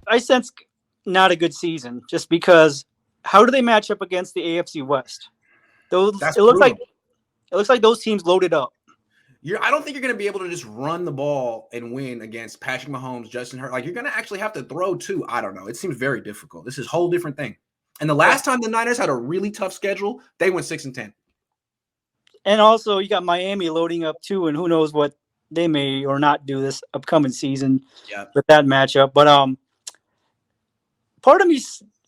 I sense not a good season just because how do they match up against the AFC West? Those That's brutal. it looks like those teams loaded up. I don't think you're going to be able to just run the ball and win against Patrick Mahomes, Justin Herbert. Like, you're going to actually have to throw too. I don't know. It seems very difficult. This is a whole different thing. And the last time the Niners had a really tough schedule, they went 6-10. And also, you got Miami loading up too, and who knows what they may or not do this upcoming season with that matchup. But part of me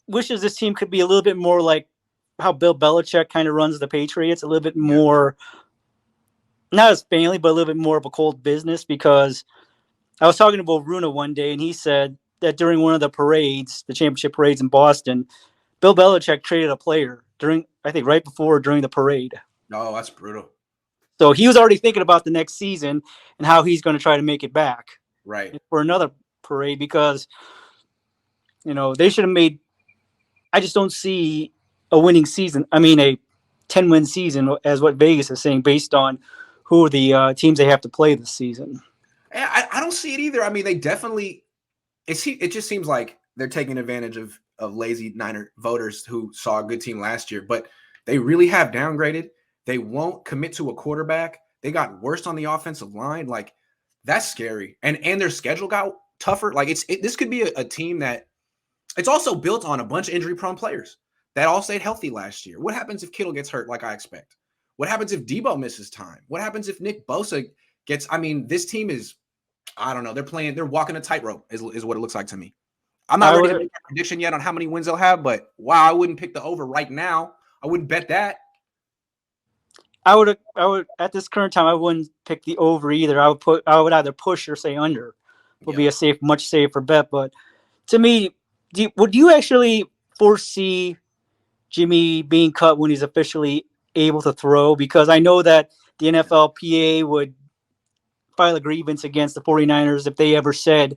wishes this team could be a little bit more like how Bill Belichick kind of runs the Patriots, a little bit more, not as family, but a little bit more of a cold business. Because I was talking to Bo Runa one day, and he said that during one of the parades, the championship parades in Boston, Bill Belichick traded a player I think right before or during the parade. Oh, that's brutal. So he was already thinking about the next season and how he's going to try to make it back. Right. For another parade because, they should have made – I just don't see a winning season. I mean, a 10-win season as what Vegas is saying based on who are the teams they have to play this season. I don't see it either. I mean, they definitely – it just seems like they're taking advantage of lazy Niner voters who saw a good team last year. But they really have downgraded. They won't commit to a quarterback. They got worse on the offensive line. Like, that's scary. And their schedule got tougher. Like, this could be a team that it's also built on a bunch of injury-prone players that all stayed healthy last year. What happens if Kittle gets hurt like I expect? What happens if Debo misses time? What happens if Nick Bosa gets – I mean, this team is – I don't know. They're walking a tightrope is what it looks like to me. I'm not ready to make a prediction yet on how many wins they'll have, but wow, I wouldn't pick the over right now. I wouldn't bet that. I would at this current time I wouldn't pick the over either. I would either push or say under. Would be a much safer bet. But to me, would you actually foresee Jimmy being cut when he's officially able to throw? Because I know that the NFLPA would file a grievance against the 49ers if they ever said,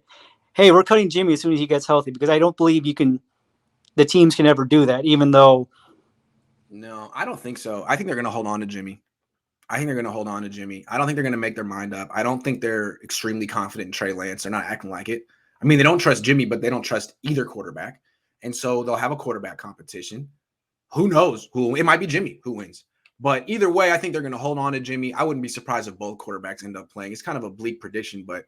hey, we're cutting Jimmy as soon as he gets healthy, because I don't believe the teams can ever do that, even though. No, I don't think so. I think they're going to hold on to Jimmy. I don't think they're going to make their mind up. I don't think they're extremely confident in Trey Lance. They're not acting like it. I mean, they don't trust Jimmy, but they don't trust either quarterback. And so they'll have a quarterback competition. Who knows who? It might be Jimmy who wins. But either way, I think they're going to hold on to Jimmy. I wouldn't be surprised if both quarterbacks end up playing. It's kind of a bleak prediction, but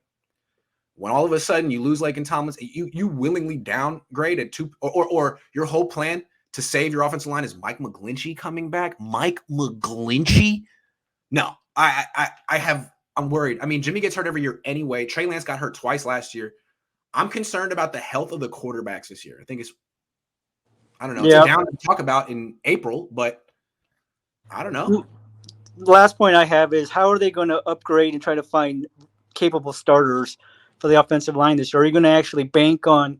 when all of a sudden you lose Laken Tomlinson, you willingly downgrade at two, or your whole plan to save your offensive line is Mike McGlinchey coming back. Mike McGlinchey? No, I'm worried. I mean, Jimmy gets hurt every year anyway. Trey Lance got hurt twice last year. I'm concerned about the health of the quarterbacks this year. I think I don't know. It's a down to talk about in April, but I don't know. The last point I have is how are they going to upgrade and try to find capable starters for the offensive line this year? Are you going to actually bank on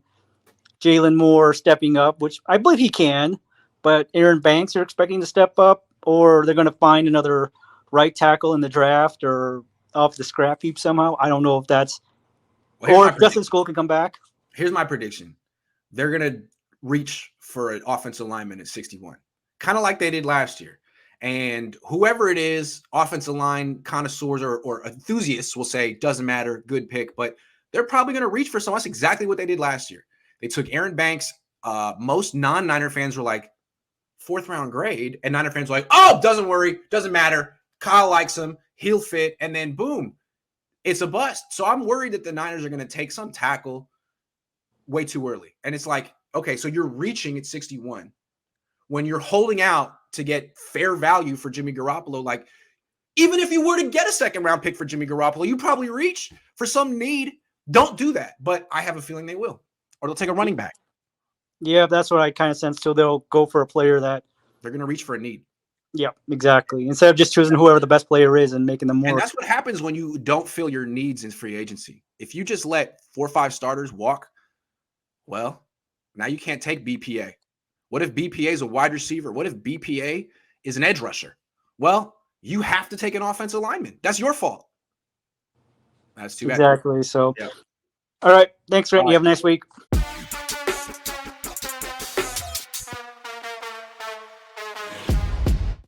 Jalen Moore stepping up, which I believe he can, but Aaron Banks are expecting to step up, or they're going to find another right tackle in the draft or off the scrap heap somehow? I don't know if that's or if Justin School can come back. Here's my prediction. They're going to reach for an offensive lineman at 61, kind of like they did last year. And whoever it is, offensive line connoisseurs or enthusiasts will say, doesn't matter, good pick. But they're probably going to reach for someone. That's exactly what they did last year. They took Aaron Banks. Most non-Niner fans were like, 4th round grade. And Niner fans were like, oh, doesn't worry, doesn't matter. Kyle likes him. He'll fit. And then boom, it's a bust. So I'm worried that the Niners are going to take some tackle way too early. And it's like, okay, so you're reaching at 61 when you're holding out to get fair value for Jimmy Garoppolo. Like, even if you were to get a 2nd round pick for Jimmy Garoppolo, you probably reach for some need. Don't do that. But I have a feeling they will. Or they'll take a running back. Yeah, that's what I kind of sense. So they'll go for a player that they're going to reach for a need. Yeah, exactly. Instead of just choosing whoever the best player is and making them more. And that's what happens when you don't fill your needs in free agency. If you just let 4 or 5 starters walk, well, now you can't take BPA. What if BPA is a wide receiver? What if BPA is an edge rusher? Well, you have to take an offensive lineman. That's your fault. That's too bad. Exactly. So, All right. Thanks, Trent. You have a nice week.